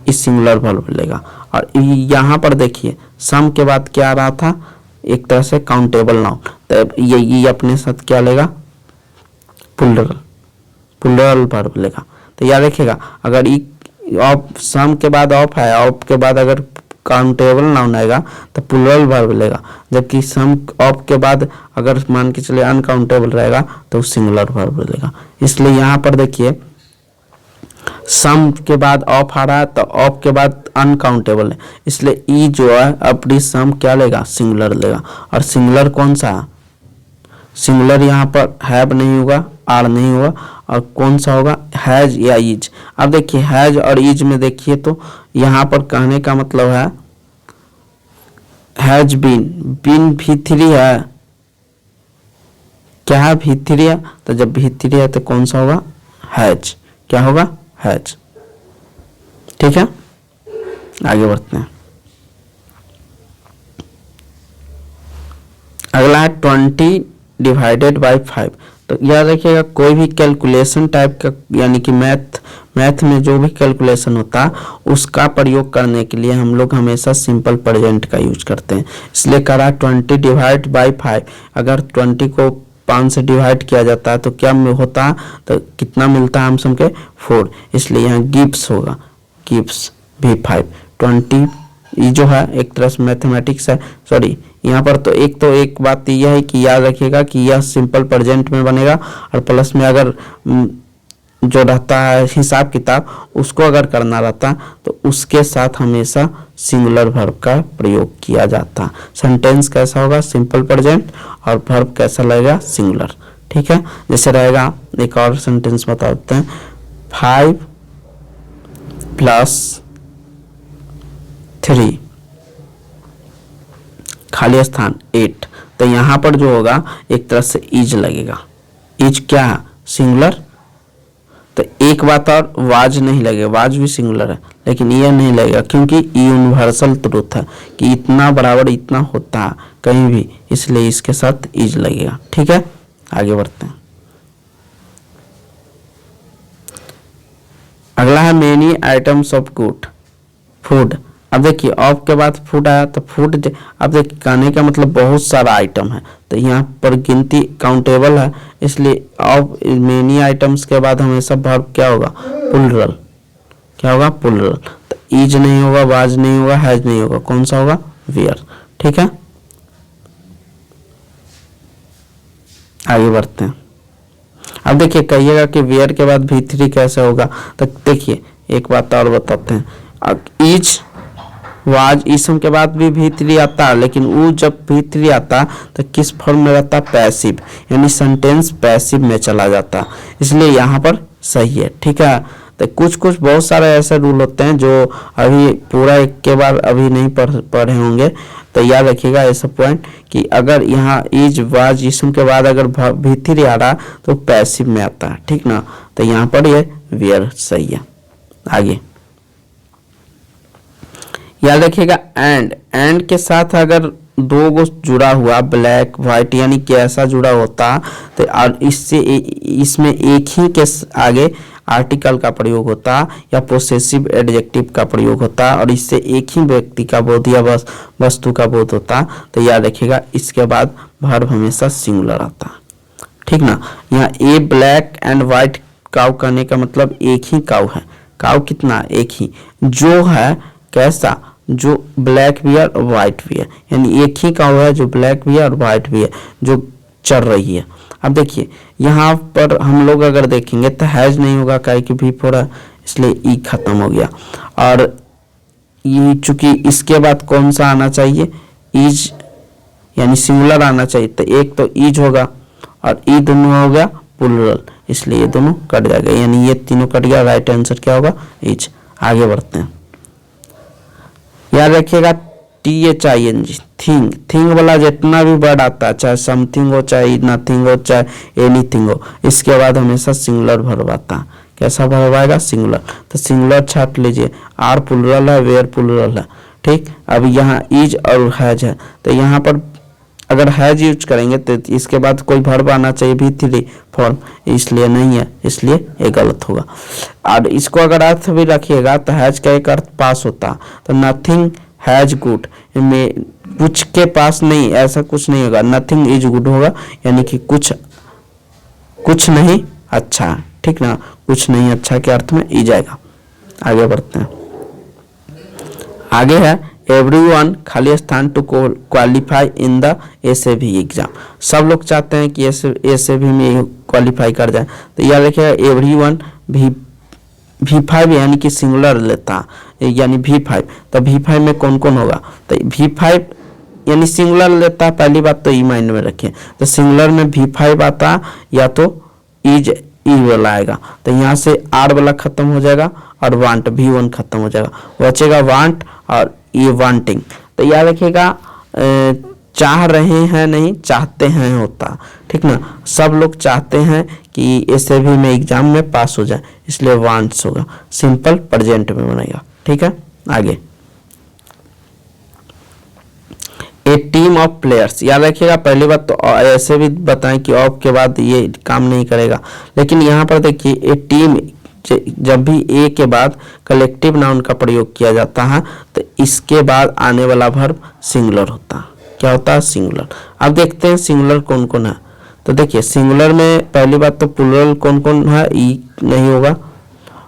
इस सिंगुलर वर्ब लेगा। और यहाँ पर देखिए सम के बाद क्या आ रहा था, एक तरह से काउंटेबल नाउन, तो ये अपने साथ क्या लेगा, प्लुरल वर्ब लेगा। तो याद रखिएगा अगर ऑफ सम के बाद ऑफ है, ऑफ के बाद अगर काउंटेबल नाउन आएगा तो प्लुरल वर्ब लेगा, जबकि सम ऑफ के बाद अगर मान के चले अनकाउंटेबल रहेगा तो सिंगुलर वर्ब लेगा। इसलिए यहाँ पर देखिए सम के बाद ऑफ आ रहा है तो ऑफ के बाद अनकाउंटेबल है, इसलिए ई जो है अपनी सम क्या लेगा, सिंगुलर लेगा। और सिंगुलर कौन सा है, सिंगुलर यहाँ पर हैव नहीं होगा, आर नहीं होगा, और कौन सा होगा, हैज या इज। अब देखिए हैज और इज में देखिए तो यहाँ पर कहने का मतलब है हैज बीन, बीन V3 है, क्या है V3 है, तो जब V3 है तो कौन सा होगा, हैज, क्या होगा, हैज। ठीक है, आगे बढ़ते हैं। अगला है 20 डिवाइडेड बाई 5। तो याद रखिएगा कोई भी कैलकुलेशन टाइप का यानी कि मैथ में जो भी कैलकुलेशन होता है उसका प्रयोग करने के लिए हम लोग हमेशा सिंपल प्रेजेंट का यूज करते हैं। इसलिए करा 20 डिवाइड बाई 5, अगर 20 को 5 से डिवाइड किया जाता है तो क्या होता है, तो कितना मिलता है हम सबके 4, इसलिए यहाँ गिव्स होगा, गिव्स V5। 20 ये जो है एक तरह से मैथमेटिक्स है, सॉरी यहाँ पर तो एक बात यह है कि याद रखिएगा कि यह सिंपल प्रेजेंट में बनेगा, और प्लस में अगर जो रहता है हिसाब किताब उसको अगर करना रहता तो उसके साथ हमेशा सिंगुलर वर्ब का प्रयोग किया जाता। सेंटेंस कैसा होगा, सिंपल प्रेजेंट, और वर्ब कैसा लगेगा, सिंगुलर। ठीक है, जैसे रहेगा, एक और सेंटेंस बता देते हैं, 5 + 3 खाली स्थान 8। तो यहाँ पर जो होगा एक तरह से इज लगेगा, इज क्या है, सिंगुलर। तो एक बात और, वाज नहीं लगेगा, वाज भी सिंगुलर है लेकिन ये नहीं लगेगा क्योंकि यूनिवर्सल ट्रुथ है कि इतना बराबर इतना होता है कहीं भी, इसलिए इसके साथ इज लगेगा। ठीक है, आगे बढ़ते हैं। अगला है many items of good food. अब देखिए ऑफ के बाद फूड आया तो फूड, अब देखिए कहने का मतलब बहुत सारा आइटम है, तो यहाँ पर गिनती काउंटेबल है, इसलिए ऑफ मेनी आइटम्स के बाद हमेशा वर्ब क्या होगा, प्लूरल, क्या होगा, प्लूरल। तो इज नहीं होगा, वाज नहीं होगा, हैज नहीं होगा, कौन सा होगा, वेयर। ठीक है, आगे बढ़ते हैं। अब देखिए कहिएगा कि वेयर के बाद V3 कैसे होगा, तो देखिए एक बात और बताते हैं, इज वाज इसम के बाद भी V3 आता है, लेकिन वो जब V3 आता तो किस फॉर्म में रहता, पैसिव, यानी सेंटेंस पैसिव में चला जाता, इसलिए यहाँ पर सही है। ठीक है, तो कुछ बहुत सारे ऐसे रूल होते हैं जो अभी पूरा एक के बार अभी नहीं पढ़े होंगे, तो याद रखिएगा ऐसा पॉइंट कि अगर यहाँ इज वाज इसम के बाद अगर V3 आ रहा तो पैसिव में आता है। ठीक ना, तो यहाँ पर ये वेयर सही है। आगे याद रखिएगा एंड के साथ अगर दो गो जुड़ा हुआ ब्लैक व्हाइट यानी कि ऐसा जुड़ा होता तो और इससे इसमें एक ही के आगे आर्टिकल का प्रयोग होता या पोसेसिव एडजेक्टिव का प्रयोग होता और इससे एक ही व्यक्ति का बोध या वस्तु का बोध होता, तो याद रखिएगा इसके बाद वर्ब हमेशा सिंगुलर आता। ठीक ना, यहाँ ए ब्लैक एंड व्हाइट काउ कहने का मतलब एक ही काउ है, काउ कितना, एक ही, जो है कैसा, जो ब्लैक भी है और व्हाइट भी है, यानी एक ही काउ है जो ब्लैक भी है और व्हाइट भी है जो चल रही है। अब देखिए यहाँ पर हम लोग अगर देखेंगे तो हैज नहीं होगा, काहे कि V4 है इसलिए ई खत्म हो गया, और ये चूंकि इसके बाद कौन सा आना चाहिए, इज यानी सिंगुलर आना चाहिए, तो एक तो इज होगा और ई दोनों हो गया प्लूरल, इसलिए ये दोनों कट जाएगा, यानी ये तीनों कट गया, राइट आंसर क्या होगा, इज। आगे बढ़ते हैं, याद रखिएगा THING थिंग वाला जितना भी वर्ड आता है, चाहे समथिंग हो, चाहे नथिंग हो, चाहे एनीथिंग हो, इसके बाद हमेशा सिंगुलर वर्ब आता है। कैसा वर्ब आएगा, सिंगुलर। तो सिंगुलर छाट लीजिए, आर प्लूरल है, वेयर प्लूरल है। ठीक, अब यहाँ इज और हैज है, तो यहाँ पर अगर हैज यूज करेंगे तो इसके बाद कोई वर्ब आना चाहिए V3 फॉर्म, इसलिए नहीं है, इसलिए ये गलत होगा। और इसको अगर अर्थ भी रखिएगा तो हैज का एक अर्थ पास होता, तो नथिंग हैज गुड में कुछ के पास नहीं, ऐसा कुछ नहीं होगा, नथिंग इज गुड होगा, यानी कि कुछ नहीं अच्छा। ठीक ना, कुछ नहीं अच्छा के अर्थ में ई जाएगा। आगे बढ़ते हैं, आगे है एवरीवन खाली स्थान to qualify in the SAV exam. सब लोग चाहते हैं कि SAV में क्वालिफाई कर जाए, तो याद रखिएगा एवरीवन V5 यानी कि सिंगुलर लेता, यानी V5, तो V5 में कौन कौन होगा, तो V5 यानी सिंगुलर लेता है, पहली बात तो ई माइंड में रखें, तो सिंगुलर में V5 आता या तो इज ई वाला आएगा, तो यहाँ से आर वाला खत्म हो जाएगा और वांट V1 खत्म हो जाएगा, बचेगा वांट और ये वांटिंग। तो याद रखिएगा चाह रहे हैं नहीं, चाहते हैं होता, ठीक ना। सब लोग चाहते हैं कि एसएवी में एग्जाम में पास हो जाए, इसलिए वांट्स होगा, सिंपल प्रेजेंट में बनेगा, ठीक है। आगे ए टीम ऑफ प्लेयर्स, याद रखिएगा पहली बात तो ऐसे भी बताएं कि ऑफ के बाद ये काम नहीं करेगा, लेकिन यहाँ पर देखिए ए टीम, जब भी ए के बाद कलेक्टिव नाउन का प्रयोग किया जाता है तो इसके बाद आने वाला वर्ब सिंगुलर होता है। क्या होता है? सिंगुलर। अब देखते हैं सिंगुलर कौन कौन है। तो देखिए सिंगुलर में पहली बात तो प्लूरल कौन कौन है, ई नहीं होगा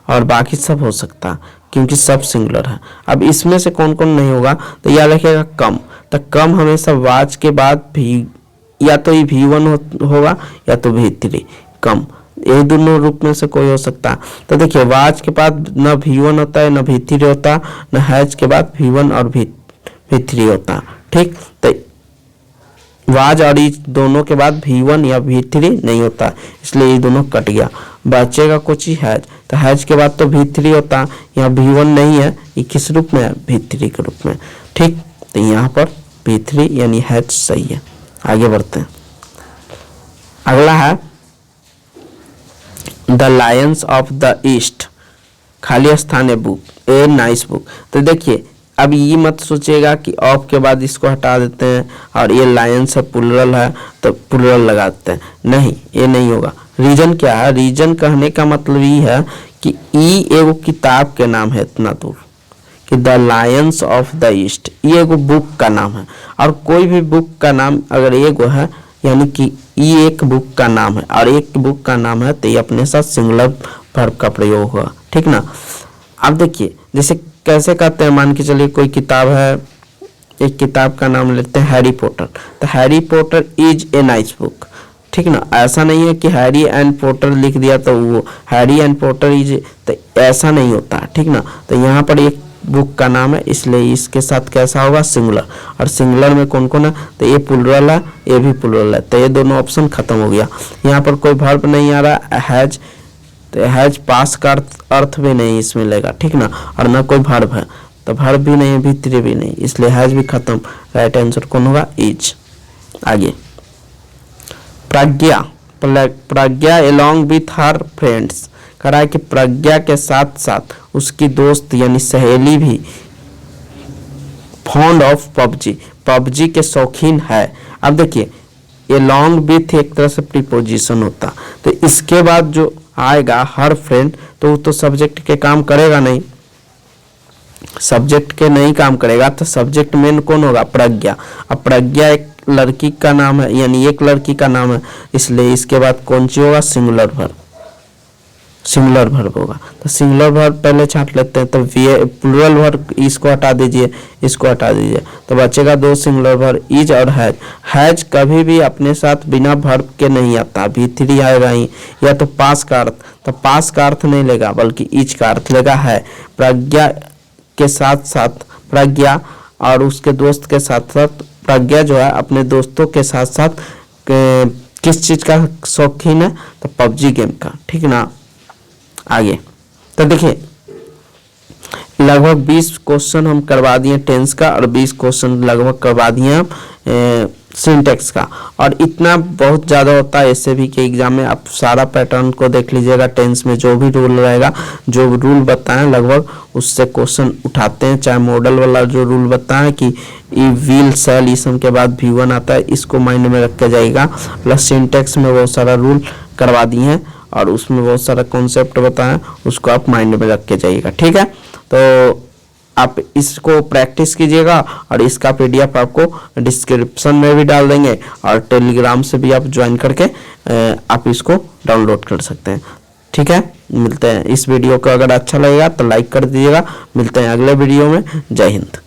और बाकी सब हो सकता है क्योंकि सब सिंगुलर है। अब इसमें से कौन कौन नहीं होगा, तो याद रखिएगा कम, तो कम हमेशा वाच के बाद भी या तो ये V1 होगा या तो V3, कम, ये दोनों रूप में से कोई हो सकता है। तो देखिए वाच के बाद न V1 होता है न V3 होता है, न हैज के बाद V1 और V3 होता है, ठीक। तो वाज और ई दोनों के बाद V1 या V3 नहीं होता, इसलिए ये दोनों कट गया, बचेगा कुछ ही हैज। तो हैज के बाद तो V3 होता, यहाँ V1 नहीं है, ये किस रूप में है? V3 के रूप में, ठीक। तो यहाँ पर V3 यानी हैज सही है। आगे बढ़ते हैं, अगला है the Lions of the east, खाली स्थान है बुक, ए नाइस बुक। तो देखिए अब ये मत सोचिएगा कि ऑफ के बाद इसको हटा देते हैं और ये लायंस है प्लूरल है तो प्लूरल लगा देते हैं, नहीं, ये नहीं होगा। रीजन क्या है? रीजन कहने का मतलब ये है कि ई एगो किताब के नाम है, इतना दूर कि the Lions of the east, ये एगो बुक का नाम है, और कोई भी बुक का नाम अगर एगो है यानी कि ये एक बुक का नाम है और एक बुक का नाम है तो ये अपने साथ सिंगुलर वर्ब का प्रयोग होगा, ठीक ना। अब देखिए जैसे कैसे कहते हैं, मान के चलिए कोई किताब है, एक किताब का नाम लेते हैं हैरी पॉटर, तो Harry Potter is a nice book, ठीक ना। ऐसा नहीं है कि हैरी एंड पॉटर लिख दिया तो वो हैरी एंड पॉटर इज, तो ऐसा नहीं होता, ठीक ना। तो यहाँ पर एक बुक का नाम है इसलिए इसके साथ कैसा होगा? सिंगुलर। और सिंगुलर में कौन कौन है? तो ये प्लूरल है, ये भी प्लूरल है, तो ये दोनों ऑप्शन खत्म हो गया। यहाँ पर कोई वर्ब नहीं आ रहा, हैज, तो हैज पास का अर्थ भी नहीं इसमें लेगा, ठीक ना। और ना कोई वर्ब है, तो वर्ब भी नहीं, V3 भी नहीं, इसलिए हैज भी खत्म। राइट आंसर कौन होगा? इज। आगे प्रज्ञा, प्रज्ञा एलोंग विथ हर फ्रेंड्स, कह रहा है कि प्रज्ञा के साथ साथ उसकी दोस्त यानी सहेली भी फॉन्ड ऑफ पबजी, पबजी के शौकीन है। अब देखिए एलोंग विथ एक तरह से प्रीपोजिशन होता, तो इसके बाद जो आएगा हर फ्रेंड, तो वो तो सब्जेक्ट के काम करेगा नहीं, सब्जेक्ट के नहीं काम करेगा, तो सब्जेक्ट मेन कौन होगा? प्रज्ञा। अब प्रज्ञा एक लड़की का नाम है यानी एक लड़की का नाम है, इसलिए इसके बाद कौन सी होगा? सिंगुलर वर्ब, सिंगुलर वर्ब होगा। तो सिंगुलर वर्ब पहले छांट लेते हैं, तो प्लूरल वर्ब इसको हटा दीजिए, इसको हटा दीजिए, तो बचेगा दो सिंगुलर वर्ब, इज और हैज। हैज कभी भी अपने साथ बिना वर्ब के नहीं आता, V3 आएगा ही, या तो पास का अर्थ, तो पास का अर्थ नहीं लेगा बल्कि इज का अर्थ लेगा है। प्रज्ञा के साथ साथ प्रज्ञा और उसके दोस्त के साथ साथ, प्रज्ञा जो है अपने दोस्तों के साथ साथ किस चीज का शौकीन है? तो पबजी गेम का, ठीक ना। आगे तो देखिए लगभग 20 क्वेश्चन हम करवा दिए टेंस का और 20 क्वेश्चन लगभग करवा दिए हम सिंटेक्स का, और इतना बहुत ज़्यादा होता है एसएवी के एग्जाम में। आप सारा पैटर्न को देख लीजिएगा, टेंस में जो भी रूल रहेगा, जो रूल बताएं लगभग उससे क्वेश्चन उठाते हैं। चाहे मॉडल वाला जो रूल बताएं कि ई विल सेल इसम के बाद V1 आता है, इसको माइंड में रख के जाएगा, प्लस सिंटेक्स में बहुत सारा रूल करवा दिए हैं और उसमें बहुत सारा कॉन्सेप्ट बताएं, उसको आप माइंड में रख के जाइएगा, ठीक है। तो आप इसको प्रैक्टिस कीजिएगा और इसका PDF आपको डिस्क्रिप्शन में भी डाल देंगे और टेलीग्राम से भी आप ज्वाइन करके आप इसको डाउनलोड कर सकते हैं, ठीक है। मिलते हैं, इस वीडियो को अगर अच्छा लगेगा तो लाइक कर दीजिएगा। मिलते हैं अगले वीडियो में। जय हिंद।